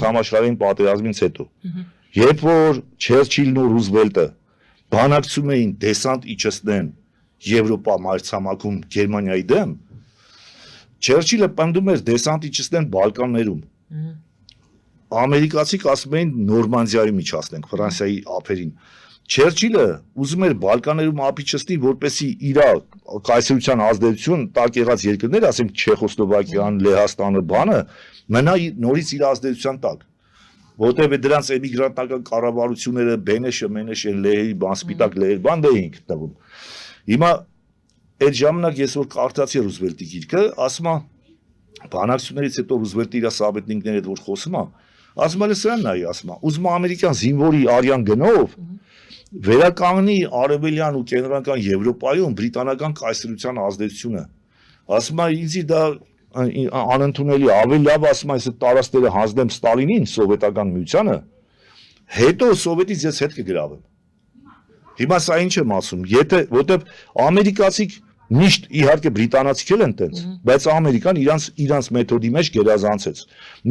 համաշխարհային պատերազմից հետո։ Երբ որ Չերչիլն ու Ռուզվելտը բանակցում էին դեսանտ իջեցնեն Եվրոպա մայրցամաքում Գերմանիայի դեմ, Չերչիլը պնդում էր դեսանտ իջեցնեն Բալկաններում։ Ամերիկացիք ասում էին Նորմանդիայում իջացնենք Ֆրանսիայի ափերին։ Չերչիլը ուզում էր Բալկաններում ափիջեցնել, որպեսզի իր կայսրության ազդեցություն տակ եղած երկրներ, ասենք Չեխոսլովակիան, Լեհաստանը, բանը մնա նորից իր ազդեցության տակ։ Որտեղ դրանց էմիգրանտական կառավարությունները Բենեշը, Մենեշը, Լեհի, բան սպիտակ Լեհեր, բան դեին գտնվում։ Հիմա այդ ժամանակ ես որ կարդացի Ռուզվելտի գիրքը, ասում է բանակցություններից հետո Ռուզվելտը իր սաբետնիկների հետ որ խոսում է, ասում է սրանն նայ, ասում է, ուզում է ամերիկյան զինվորի արյան գնով վերականգնի արևելյան ու կենտրոնական Եվրոպայում բրիտանական կայսրության ազդեցությունը։ Ասում է ինձ դա անընդունելի, ավելի լավ ասում է, այս տարածքները հանձնեմ Ստալինին, սովետական միությանը, հետո սովետից ես հետ կգրավեմ։ Հիմա սա ինչ եմ ասում, եթե որտեվ ամերիկացիք միշտ իհարկե բրիտանացիք էլ են տենց, բայց ամերիկան իրանց մեթոդի մեջ գերազանցեց։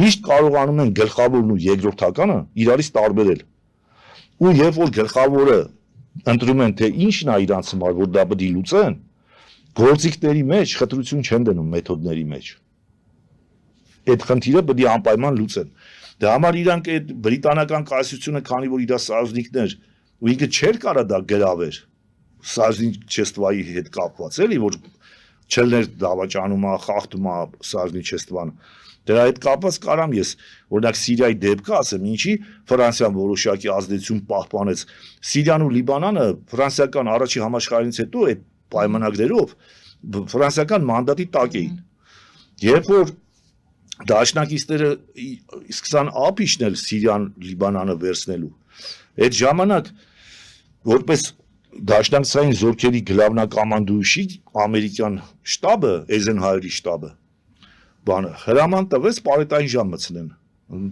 Միշտ կարողանում են գլխավորն ու երկրորդականը իրարից տարբերել։ Ու երբ որ գլխավորը ընտրում են թե ինչն է իրանց համար, որ դա պետք է լուծեն, գործիքների մեջ խտրություն չեն դնում մեթոդների մեջ։ Այդ խնդիրը պետք է անպայման լուծեն։ Դա համար իրանք այդ բրիտանական կայսրությունը, քանի որ իր սազնիկներ ու ինքը չէր կարա դա գրաver Սազնիչեստվայի հետ կապված էլի, որ չելներ դավաճանում է, խախտում է Սազնիչեստվան։ Դրա հետ կապված կարամ ես, օրինակ Սիրիայի դեպքը ասեմ, ինչի Ֆրանսիան որոշակի ազդեցություն պահպանեց։ Սիրիան ու Լիբանանը ֆրանսիական առաջի համաշխարհից հետո այդ պայմանագրերով ֆրանսիական մանդատի տակ էին։ Երբ որ դաշնակիցները սկսան ափ իջնել Սիրիան, Լիբանանը վերցնելու, այդ ժամանակ որպես դաշնակցային զորքերի գլավնակամանդուշի ամերիկյան շտաբը, Էյզենհայերի շտաբը, բանը հրաման տվեց պարետային ժամ մտցնեն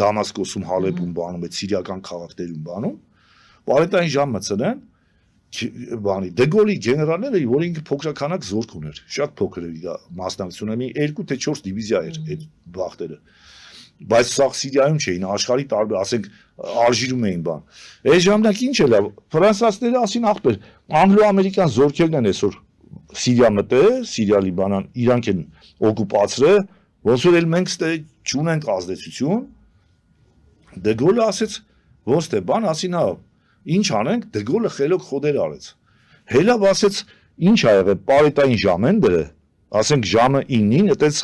Դամասկոսում, Հալեպում, բանում, այդ սիրիական քաղաքներում, բանում, պարետային ժամ մտցնեն, բանի Դեգոլի գեներալները, որ ինքը փոքրականակ զորք ուներ, շատ փոքր էր իր մասնակցությունը, մի 2 թե 4 դիվիզիա էր այդ բախտերը, բայց սա Սիրիայում չէին, աշխարհի տարբեր, ասենք Ալժիրում էին բան։ Այդ ժամանակ ինչ էր, ֆրանսիացիները ասին ախպեր, անգլո-ամերիկյան զորքերն են այսօր Սիրիա մտել, Սիրիա, Լիբանան, իրանք են օկուպացրել, ոնց որ էլ մենք ստե չունենք ազդեցություն։ Դեգոլը ասեց, ոնց թե բան, ասին հա, ինչ անենք, Դեգոլը խելոք խոդեր արեց։ Հելավ ասեց, ինչ ա եղել, պարետային ժամ են դրել, ասենք ժամը 9-ին, այդպես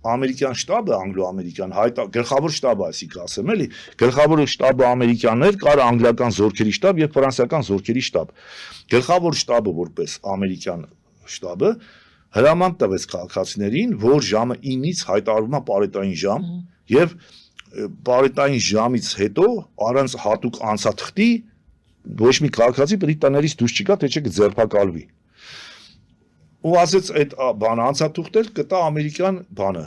ամերիկյան շտաբը, անգլո-ամերիկյան գլխավոր շտաբը, այսինքն ասեմ էլի, գլխավոր շտաբը ամերիկյաններ, կար անգլիական զորքերի շտաբ եւ ֆրանսիական զորքերի շտաբ։ Գլխավոր շտաբը որպես ամերիկյան շտաբը հրաման տվեց քաղաքացիներին, որ ժամը 9-ից հայտարարվում է պարետային ժամ եւ պարետային ժամից հետո առանց հատուկ անցաթղթի ոչ մի քաղաքացի պետք է տներից դուրս չգա, թե չէ կձերբակալվի։ Ու ասեց այդ բանը անցաթուղթել կտա ամերիկյան բանը,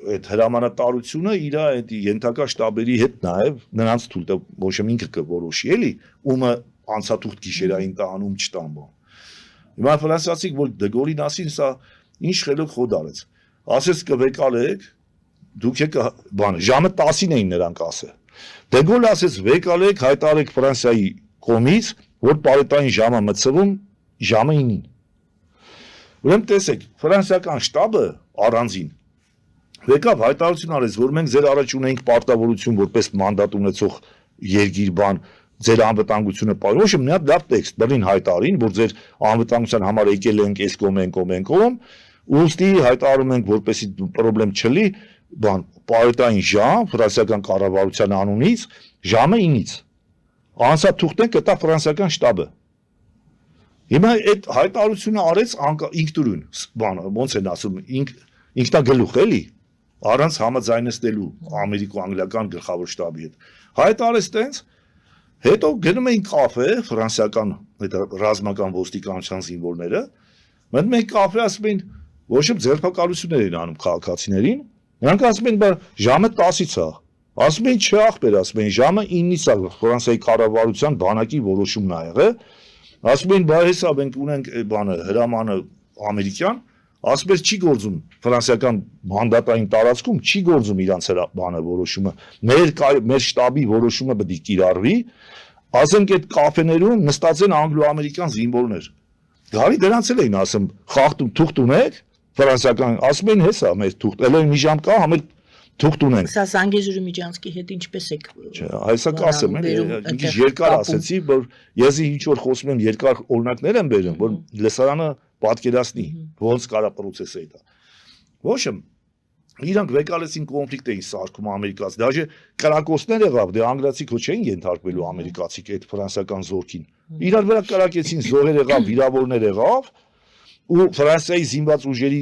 այդ հրամանատարությունը իր այդ ենթակա շտաբերի հետ նաև նրանց թույլ տա, ոչ ինքը կորոշի էլի, ումը անցաթուղթ գիշերային տանում չտան բան։ Հիմա ֆրանսիացիք որ Դեգոլին ասին, սա ինչ խելոք խոդ արեց։ Ասեց կվեկալեք, դուք եք բանը, ժամը 10-ին էին նրանք ասել։ Դեգոլը ասեց վեկալեք, հայտարարեք Ֆրանսիայի կողմից, որ պարետային ժամը մտցվում ժամը 9-ին։ Ուրեմն տեսեք, ֆրանսիական շտաբը առանձին եկավ հայտարարություն արեց, որ մենք ձեր առաջ ունենք պարտավորություն որպես մանդատ ունեցող երկիր բան, ձեր անվտանգությունը պարոն, մի հատ լավ տեքստ բռին հայտարարին, որ ձեր անվտանգության համար եկել ենք այս կողմ, ուստի հայտարարում ենք, որպեսզի պրոբլեմ չլի, բան, պարետային ժամ ֆրանսիական կառավարության անունից ժամը 9-ից։ Անցաթուղթեն կտա ֆրանսիական շտաբը։ Հիմա այդ հայտարարությունը արեց ինքնուրույն, բանը, ոնց են ասում, ինքնագլուխ էլի, առանց համաձայնեցնելու ամերիկո-անգլիական գլխավոր շտաբի հետ։ Հայտարարեց տենց, հետո գնում էին կաֆե, ֆրանսիական ռազմական ոստիկանության զինվորները, մտնում էին կաֆե, ասում էին, ոչ իմ ձերբակալություններ էին անում քաղաքացիներին, նրանք ասում էին, ժամը 10-ից է, ասում էին չախպեր, ասում էին, ժամը 9-ից է, Ֆրանսիայի կառավարության բանակի որոշումն ա եղել, ասում էին, հեսա մենք ունենք բանը հրամանը ամերիկյան, ասում էր չի գործում ֆրանսիական մանդատային տարածքում չի գործում իրանց բանը որոշումը մեր շտաբի որոշումը պետք է կիրառվի ասենք այդ կաֆեներում նստած են անգլո-ամերիկյան զինվորներ գարի դրանց էլ էին ասում խախտում թուղթ ունեք ֆրանսիական ասում են հեսա մեր թուղթ էլ մի ժամ կա համել թուղթ ունենք Սա Զանգեզուրի Միջանցքի հետ ինչպես եք Այսա կասեմ մի քիչ երկար ասեցի որ ես ինչ որ խոսում եմ երկար օրինակներ եմ բերում որ լսարանը պատկերացնի ոնց կարա process-ը դա Ոչմ իրանք վեկալեցին կոնֆլիկտ էին սարքում ամերիկացի դաժե կրակոցներ եղավ դե անգլիացի քո չէին ենթարկվելու ամերիկացի այդ ֆրանսիական զորքին իրար վրա կրակեցին զոհեր եղավ վիրավորներ եղավ ու Ֆրանսիայի զինված ուժերի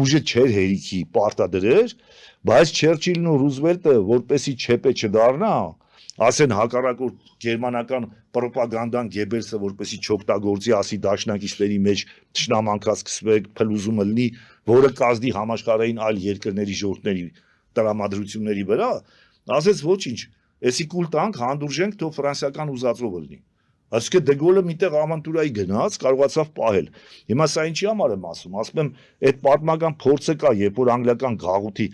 ուժը չէր հերիքի պարտադրեր բայց Չերչիլն ու Ռուզվելտը որպեսի չեպե չդառնա ասեն հակառակորդ գերմանական ռոպագանդան Գեբելսը որպեսի չօգտագործի ասի դաշնակիցների մեջ ճշնամանքած սկսվեք փլուզումը լինի որը կազդի համաշխարհային այլ երկրների ժողովուրդների տրամադրությունների վրա ասեց ոչինչ էսի կուլ տանք հանդուրժենք թող ֆրանսիական ուզածովը լինի Այսինքն Դեգոլը միտեղ ավանտուրայի գնաց, կարողացավ պահել։ Հիմա սա ինչի համար եմ ասում եմ, այդ պատմական փորձը կա, երբ որ անգլիական գաղութի,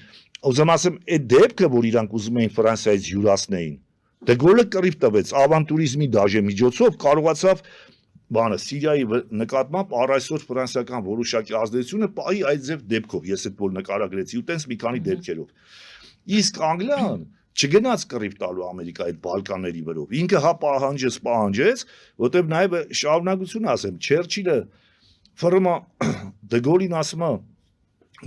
ուզում ասեմ, այդ դեպքը, որ իրանք ուզում էին Ֆրանսիայից յուրացնեին, Դեգոլը կռիվ տվեց ավանտուրիզմի դաժե միջոցով կարողացավ բանը Սիրիայի նկատմամբ առայսօր ֆրանսիական որոշակի ազդեցությունը պահի այդ ձև դեպքով, ես այդ որ նկարագրեցի ու տենց մի քանի դեպքերով։ Իսկ Անգլիան չգնաց կռիվ տալու Ամերիկայի այդ Բալկանների վրով։ Ինքը հա պահանջեց, որտեղ նաև շարունակություն ասեմ, Չերչիլը ֆրմա Դեգոլին ասում է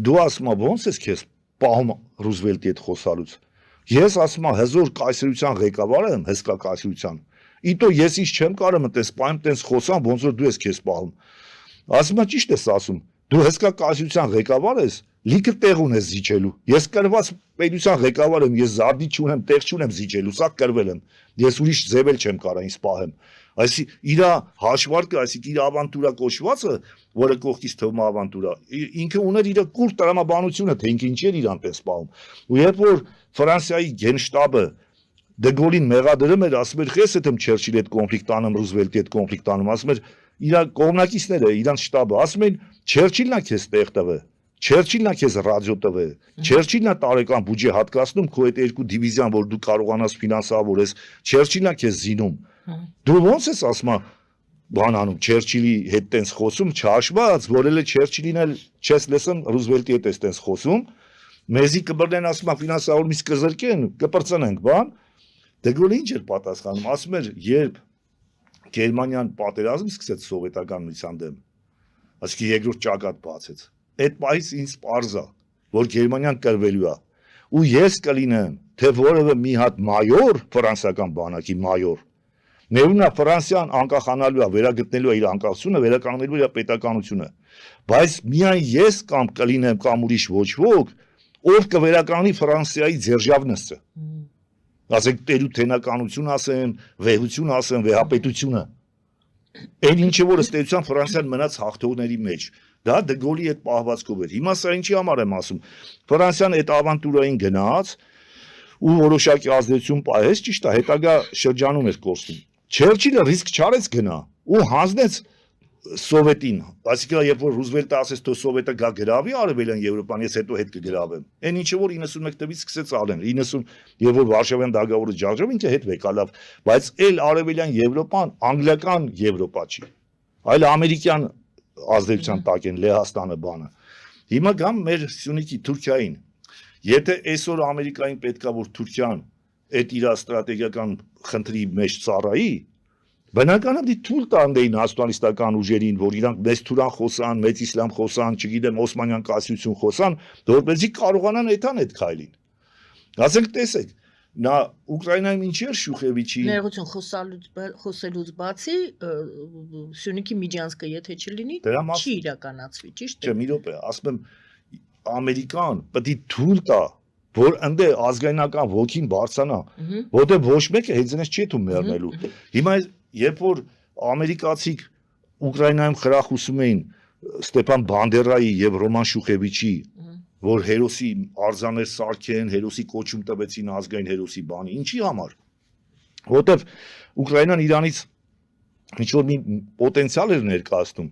դու ասում ես ո՞նց ես քեզ պահում Ռուզվելտի հետ խոսալուց։ Ես ասում եմ հզոր կայսրության ղեկավարը եմ, հսկա կայսրության։ Իտո ես ինչ չեմ կարող այտես պայմ տենց խոսամ, ոնց որ դու ես քեզ պահում։ Ասում եմ ճիշտ ես ասում։ Դու հսկա կայսրության ղեկավար ես, լիքը տեղ ունես զիջելու։ Ես կրված պետության ղեկավար եմ, ես զարդի չունեմ, տեղ չունեմ զիջելու, սա կրվել եմ։ Ես ուրիշ ձևել չեմ կարող ինձ պահեմ։ Այսինքն իր հաշվարկը, այսինքն իր ավանտուրա կոչվածը, որը կողքից թվում ավանտուրա, ինքը ուներ իր կուր տրամաբանությունը, թե ինքը ինչ էր իրան պես պահում։ Ու երբ որ Ֆրանսիայի գենշտաբը Դեգոլին մեղադրում էր, ասում էր, «Ես եմ Չերչիլի հետ կոնֆլիկտ անում, Ռուզվելտի հետ կոնֆլիկտ անում», ասում էր, իր կողմնակիցները, իրանց շտաբը, ասում են, «Չերչիլն է քեզ տեղ տվել»։ Չերչիլն է քեզ ռադիո տվել, Չերչիլն է տարեկան բյուջե հատկացնում քո այդ երկու դիվիզիան, որ դու կարողանաս ֆինանսավորես, Չերչիլն է քեզ զինում։ Դու ո՞նց ես ասում բան անում, Չերչիլի հետ տենց խոսում, չհաշված, որ էլ Չերչիլին էլ չես լսում, Ռուզվելտի հետ ես տենց խոսում, մեզի կբռնեն ասում ֆինանսավոր միս կզրկեն, կպրծնենք, բան։ Դեգոլը ինչ էր պատասխանում, ասում էր, երբ Գերմանիան պատերազմ սկսեց սովետական միության դեմ, այսինքն երկրորդ ճակատ բացեց։ Այդ պահից ինձ պարզ է, որ Գերմանիան կրվելու է, ու ես կլինեմ, թե որևէ մի հատ մայոր, ֆրանսիական բանակի մայոր, ներումնա Ֆրանսիան անկախանալու է, վերագտնելու է իր անկախությունը, վերականգնելու իր պետականությունը, բայց միայն ես կամ կլինեմ կամ ուրիշ ոչ ոք, ով կվերականգնի Ֆրանսիայի ձերժավնսը, ասենք տերութենականություն ասեմ, վեհություն ասեմ, վեհապետությունը, այն ինչը որ ըստ էության Ֆրանսիան մնաց հաղթողների մեջ, դա Դեգոլի այդ պահվածքով էր։ Հիմա սա ինչի համար եմ ասում։ Ֆրանսիան այդ ավանտուրային գնաց ու որոշակի ազդեցություն պահեց, ճիշտ է, հետագա շրջանում էր կորցնում։ Չերչիլը ռիսկ չարեց գնա ու հանձնեց Սովետին, այսինքն երբ որ Ռուզվելտը ասեց թե Սովետը գա գրավի արևելյան Եվրոպան, ես հետո հետ կգրավեմ։ Այն ինչը որ 91 թվականից սկսեց ալեն, 90 երբ որ Վարշավյան դագավորը ջարժավ, ինքը հետ վեկալավ, բայց այլ արևելյան Եվրոպան անգլիական Եվրոպա չի, այլ ամերիկյան ազդեցության տակ են Լեհաստանը բանը։ Հիմա գամ մեր Սյունիքի Թուրքիային։ Եթե այսօր Ամերիկային պետքա որ Թուրքիան այդ իր ստրատեգիական խնդրի մեջ ծառայի, բնականաբար դի թույլ տանդեին նացիոնալիստական ուժերին, որ իրանք մեծ թուրան խոսան, մեծ իսլամ խոսան, չգիտեմ Օսմանյան կայսրություն խոսան, որպեսզի կարողանան այդան այդ քայլին։ Ասենք տեսեք, նա Ուկրաինայում ինչ էր Շուխևիչի ներողություն խոսելուց բացի Սյունիքի Միջանցքը եթե չլինի, չի իրականացվի, ճիշտ է։ Չէ, մի րոպե, ասում եմ Ամերիկան պետք է թույլ տա, որ ընդ ազգայնական ոգին բարձրանա, որտեղ ոչ մեկը հենց այնպես չի թում մեռնելու։ Հիմա երբ որ ամերիկացիք Ուկրաինայում խրախուսում էին Ստեփան Բանդերայի եւ Ռոման Շուխևիչի, որ հերոսի արձաներ սարքեն, հերոսի կոչում տվեցին ազգային հերոսի բանի, ինչի համար։ Որտեւ Ուկրաինան Իրանից ինչ որ մի պոտենցիալ էր ներկայացնում,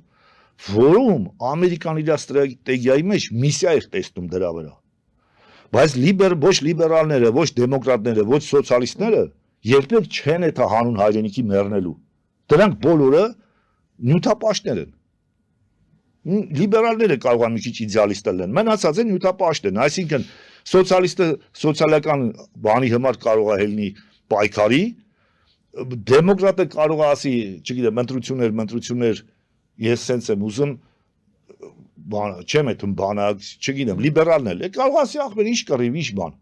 որում ամերիկան իր ստրատեգիայի մեջ միսիա էր տեսնում դրա վրա։ Բայց ոչ լիբերալները, ոչ դեմոկրատները, ոչ սոցիալիստները երբեք չեն այդ հանուն հայրենիքի մեռնելու։ Դրանք բոլորը նյութապաշտներ են։ Լիբերալները կարող են մի քիչ իդեալիստներ լինեն, մնացած են նյութապաշտներ, այսինքն սոցիալիստը սոցիալական բանի համար կարող է ելնի պայքարի, դեմոկրատը կարող է ասի, չգիտեմ, ընտրություններ, ես սենց եմ ուզում, չեմ էթում բանակ, չգիտեմ, լիբերալն էլ, կարող ասի ախպեր ինչ կռիվ, ինչ բան։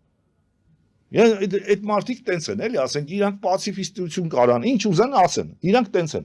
Այդ մարդիկ տենց են, էլի, ասենք իրանք պացիֆիստություն կարան, ինչ ուզեն ասեն, իրանք տենց են։